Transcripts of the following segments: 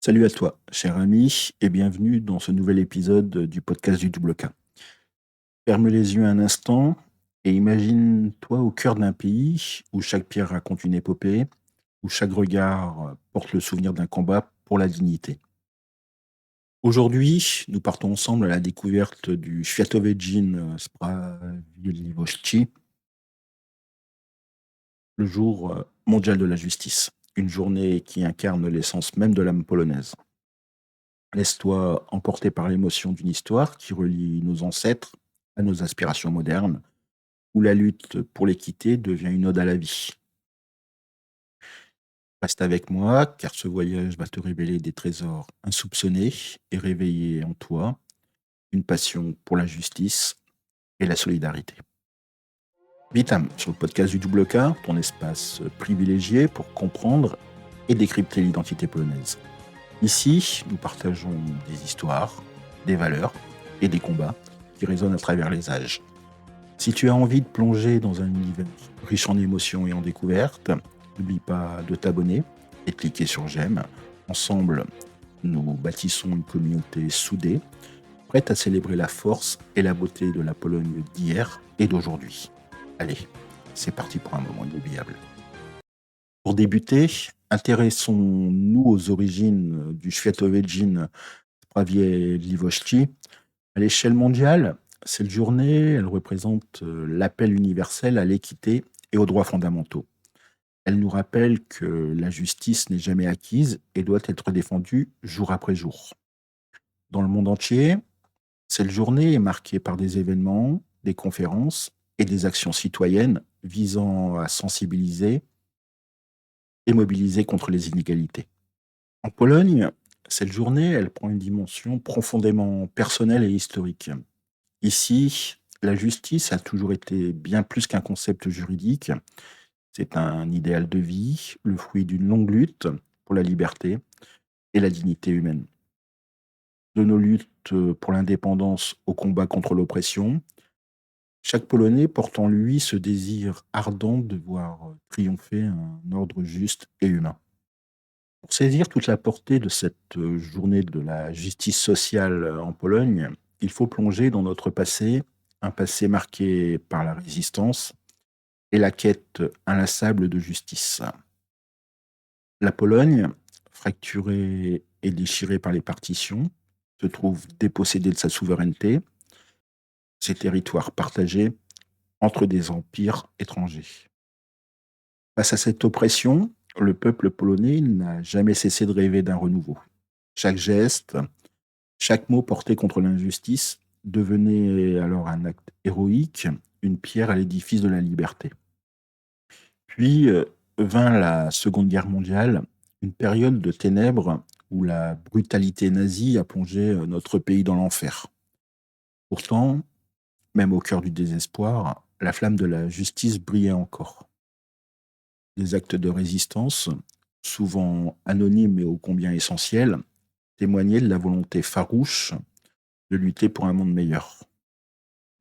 Salut à toi, cher ami, et bienvenue dans ce nouvel épisode du podcast du Double K. Ferme les yeux un instant et imagine-toi au cœur d'un pays où chaque pierre raconte une épopée, où chaque regard porte le souvenir d'un combat pour la dignité. Aujourd'hui, nous partons ensemble à la découverte du Światowy Sprawiedliwości, le jour mondial de la justice, une journée qui incarne l'essence même de l'âme polonaise. Laisse-toi emporter par l'émotion d'une histoire qui relie nos ancêtres à nos aspirations modernes, où la lutte pour l'équité devient une ode à la vie. Reste avec moi, car ce voyage va te révéler des trésors insoupçonnés et réveiller en toi une passion pour la justice et la solidarité. Vitam, sur le podcast du Double K, ton espace privilégié pour comprendre et décrypter l'identité polonaise. Ici, nous partageons des histoires, des valeurs et des combats qui résonnent à travers les âges. Si tu as envie de plonger dans un univers riche en émotions et en découvertes, n'oublie pas de t'abonner et de cliquer sur j'aime. Ensemble, nous bâtissons une communauté soudée, prête à célébrer la force et la beauté de la Pologne d'hier et d'aujourd'hui. Allez, c'est parti pour un moment inoubliable. Pour débuter, intéressons-nous aux origines du Światowy Sprawiedliwości. À l'échelle mondiale, cette journée, elle représente l'appel universel à l'équité et aux droits fondamentaux. Elle nous rappelle que la justice n'est jamais acquise et doit être défendue jour après jour. Dans le monde entier, cette journée est marquée par des événements, des conférences et des actions citoyennes visant à sensibiliser et mobiliser contre les inégalités. En Pologne, cette journée, elle prend une dimension profondément personnelle et historique. Ici, la justice a toujours été bien plus qu'un concept juridique. C'est un idéal de vie, le fruit d'une longue lutte pour la liberté et la dignité humaine. De nos luttes pour l'indépendance au combat contre l'oppression, chaque Polonais porte en lui ce désir ardent de voir triompher un ordre juste et humain. Pour saisir toute la portée de cette journée de la justice sociale en Pologne, il faut plonger dans notre passé, un passé marqué par la résistance et la quête inlassable de justice. La Pologne, fracturée et déchirée par les partitions, se trouve dépossédée de sa souveraineté, ses territoires partagés entre des empires étrangers. Face à cette oppression, le peuple polonais n'a jamais cessé de rêver d'un renouveau. Chaque geste, chaque mot porté contre l'injustice devenait alors un acte héroïque, une pierre à l'édifice de la liberté. Puis vint la Seconde Guerre mondiale, une période de ténèbres où la brutalité nazie a plongé notre pays dans l'enfer. Pourtant, même au cœur du désespoir, la flamme de la justice brillait encore. Des actes de résistance, souvent anonymes mais ô combien essentiels, témoignaient de la volonté farouche de lutter pour un monde meilleur.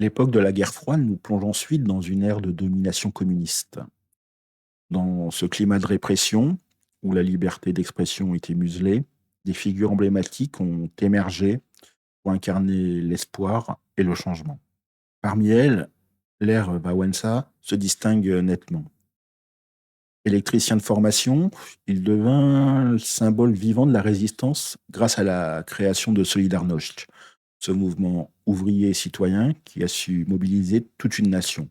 L'époque de la guerre froide nous plonge ensuite dans une ère de domination communiste. Dans ce climat de répression, où la liberté d'expression était muselée, des figures emblématiques ont émergé pour incarner l'espoir et le changement. Parmi elles, l'ère Wałęsa se distingue nettement. Électricien de formation, il devint le symbole vivant de la résistance grâce à la création de Solidarność, ce mouvement ouvrier et citoyen qui a su mobiliser toute une nation.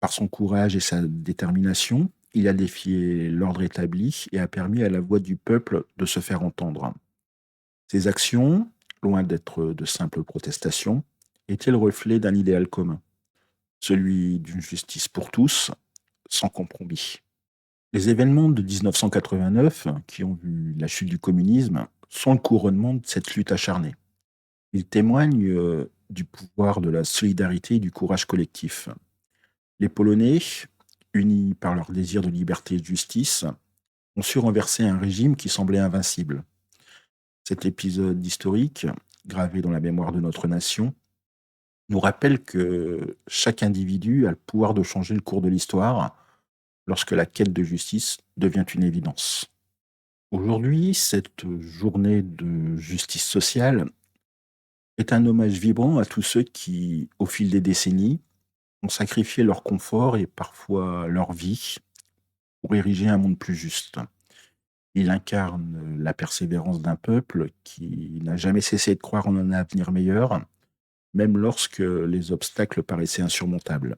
Par son courage et sa détermination, il a défié l'ordre établi et a permis à la voix du peuple de se faire entendre. Ses actions, loin d'être de simples protestations, étaient le reflet d'un idéal commun, celui d'une justice pour tous, sans compromis. Les événements de 1989, qui ont vu la chute du communisme, sont le couronnement de cette lutte acharnée. Ils témoignent du pouvoir de la solidarité et du courage collectif. Les Polonais, unis par leur désir de liberté et de justice, ont su renverser un régime qui semblait invincible. Cet épisode historique, gravé dans la mémoire de notre nation, nous rappelle que chaque individu a le pouvoir de changer le cours de l'histoire lorsque la quête de justice devient une évidence. Aujourd'hui, cette journée de justice sociale est un hommage vibrant à tous ceux qui, au fil des décennies, ont sacrifié leur confort et parfois leur vie pour ériger un monde plus juste. Il incarne la persévérance d'un peuple qui n'a jamais cessé de croire en un avenir meilleur, même lorsque les obstacles paraissaient insurmontables.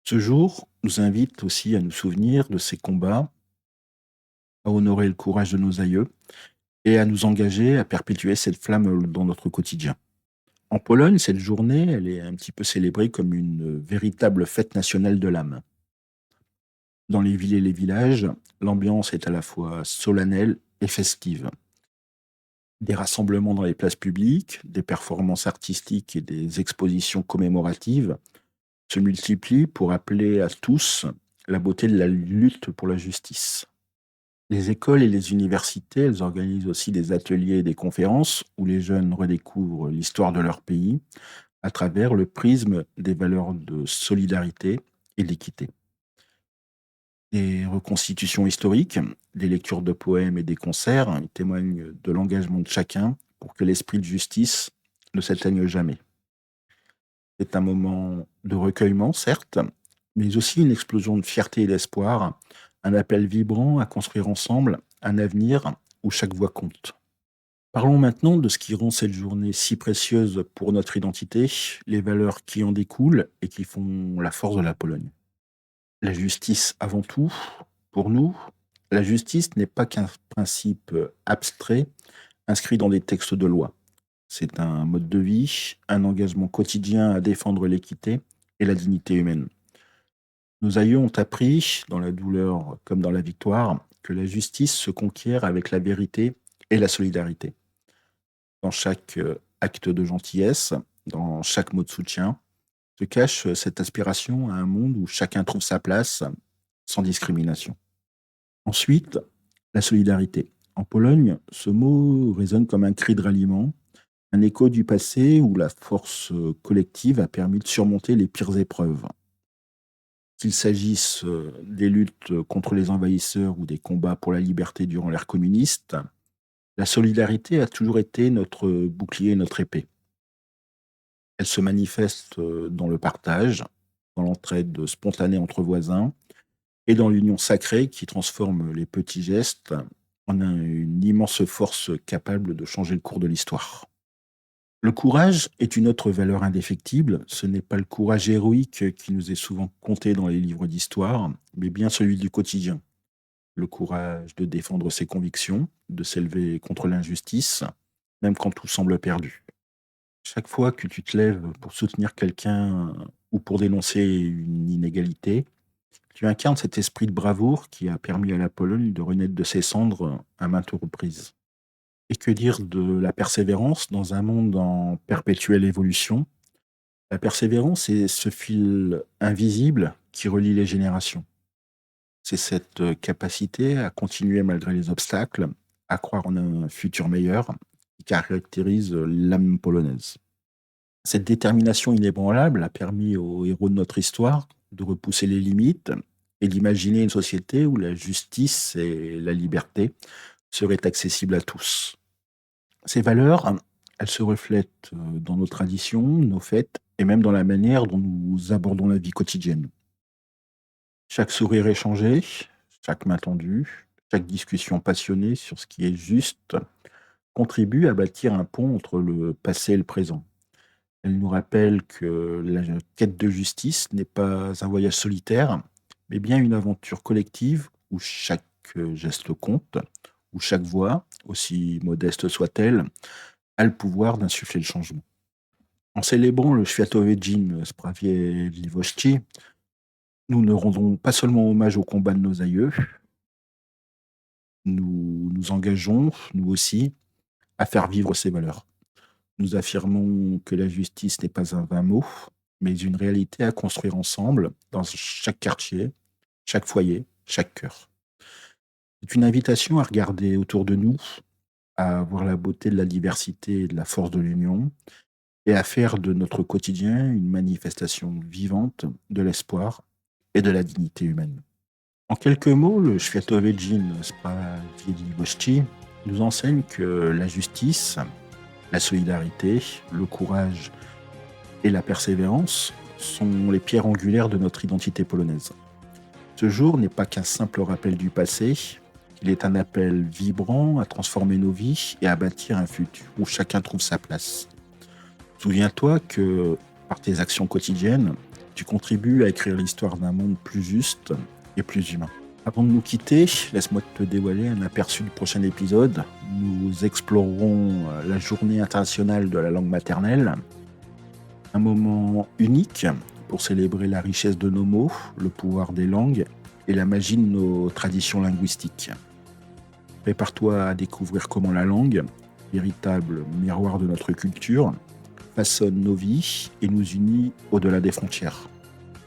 Ce jour nous invite aussi à nous souvenir de ces combats, à honorer le courage de nos aïeux et à nous engager à perpétuer cette flamme dans notre quotidien. En Pologne, cette journée, elle est un petit peu célébrée comme une véritable fête nationale de l'âme. Dans les villes et les villages, l'ambiance est à la fois solennelle et festive. Des rassemblements dans les places publiques, des performances artistiques et des expositions commémoratives se multiplient pour appeler à tous la beauté de la lutte pour la justice. Les écoles et les universités, elles organisent aussi des ateliers et des conférences où les jeunes redécouvrent l'histoire de leur pays à travers le prisme des valeurs de solidarité et d'équité. Des reconstitutions historiques, des lectures de poèmes et des concerts témoignent de l'engagement de chacun pour que l'esprit de justice ne s'éteigne jamais. C'est un moment de recueillement, certes, mais aussi une explosion de fierté et d'espoir, un appel vibrant à construire ensemble un avenir où chaque voix compte. Parlons maintenant de ce qui rend cette journée si précieuse pour notre identité, les valeurs qui en découlent et qui font la force de la Pologne. La justice avant tout, pour nous, la justice n'est pas qu'un principe abstrait inscrit dans des textes de loi. C'est un mode de vie, un engagement quotidien à défendre l'équité et la dignité humaine. Nos aïeux ont appris, dans la douleur comme dans la victoire, que la justice se conquiert avec la vérité et la solidarité. Dans chaque acte de gentillesse, dans chaque mot de soutien, se cache cette aspiration à un monde où chacun trouve sa place sans discrimination. Ensuite, la solidarité. En Pologne, ce mot résonne comme un cri de ralliement, un écho du passé où la force collective a permis de surmonter les pires épreuves. Qu'il s'agisse des luttes contre les envahisseurs ou des combats pour la liberté durant l'ère communiste, la solidarité a toujours été notre bouclier et notre épée. Elle se manifeste dans le partage, dans l'entraide spontanée entre voisins et dans l'union sacrée qui transforme les petits gestes en une immense force capable de changer le cours de l'histoire. Le courage est une autre valeur indéfectible. Ce n'est pas le courage héroïque qui nous est souvent conté dans les livres d'histoire, mais bien celui du quotidien. Le courage de défendre ses convictions, de s'élever contre l'injustice, même quand tout semble perdu. Chaque fois que tu te lèves pour soutenir quelqu'un ou pour dénoncer une inégalité, tu incarnes cet esprit de bravoure qui a permis à la Pologne de renaître de ses cendres à maintes reprises. Et que dire de la persévérance dans un monde en perpétuelle évolution? La persévérance est ce fil invisible qui relie les générations. C'est cette capacité à continuer malgré les obstacles, à croire en un futur meilleur, qui caractérise l'âme polonaise. Cette détermination inébranlable a permis aux héros de notre histoire de repousser les limites et d'imaginer une société où la justice et la liberté seraient accessibles à tous. Ces valeurs, elles se reflètent dans nos traditions, nos fêtes et même dans la manière dont nous abordons la vie quotidienne. Chaque sourire échangé, chaque main tendue, chaque discussion passionnée sur ce qui est juste contribue à bâtir un pont entre le passé et le présent. Elle nous rappelle que la quête de justice n'est pas un voyage solitaire, mais bien une aventure collective où chaque geste compte, où chaque voix, aussi modeste soit-elle, a le pouvoir d'insuffler le changement. En célébrant le Świętowieczyn Sprawiedliwości, nous ne rendons pas seulement hommage au combat de nos aïeux, nous nous engageons, nous aussi, à faire vivre ces valeurs. Nous affirmons que la justice n'est pas un vain mot, mais une réalité à construire ensemble dans chaque quartier, chaque foyer, chaque cœur. C'est une invitation à regarder autour de nous, à voir la beauté de la diversité et de la force de l'union, et à faire de notre quotidien une manifestation vivante de l'espoir et de la dignité humaine. En quelques mots, le Świętowiecin Sprawiedliwości nous enseigne que la justice, la solidarité, le courage et la persévérance sont les pierres angulaires de notre identité polonaise. Ce jour n'est pas qu'un simple rappel du passé, il est un appel vibrant à transformer nos vies et à bâtir un futur où chacun trouve sa place. Souviens-toi que par tes actions quotidiennes, tu contribues à écrire l'histoire d'un monde plus juste et plus humain. Avant de nous quitter, laisse-moi te dévoiler un aperçu du prochain épisode. Nous explorerons la journée internationale de la langue maternelle, un moment unique pour célébrer la richesse de nos mots, le pouvoir des langues et la magie de nos traditions linguistiques. Prépare-toi à découvrir comment la langue, véritable miroir de notre culture, façonne nos vies et nous unit au-delà des frontières.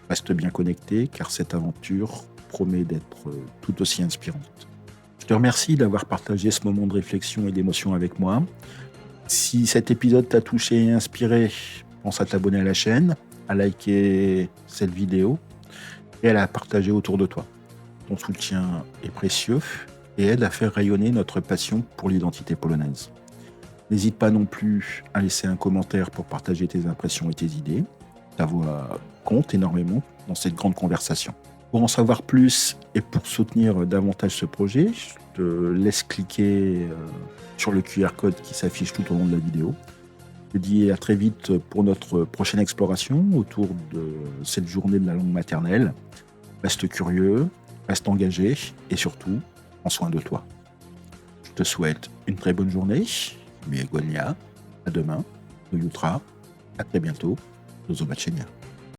Reste bien connecté car cette aventure promet d'être tout aussi inspirante. Je te remercie d'avoir partagé ce moment de réflexion et d'émotion avec moi. Si cet épisode t'a touché et inspiré, pense à t'abonner à la chaîne, à liker cette vidéo et à la partager autour de toi. Ton soutien est précieux et aide à faire rayonner notre passion pour l'identité polonaise. N'hésite pas non plus à laisser un commentaire pour partager tes impressions et tes idées. Ta voix compte énormément dans cette grande conversation. Pour en savoir plus et pour soutenir davantage ce projet, je te laisse cliquer sur le QR code qui s'affiche tout au long de la vidéo. Je te dis à très vite pour notre prochaine exploration autour de cette journée de la langue maternelle. Reste curieux, reste engagé et surtout, prends soin de toi. Je te souhaite une très bonne journée. Miłego dnia, à demain, do jutra, à très bientôt, do zobaczenia.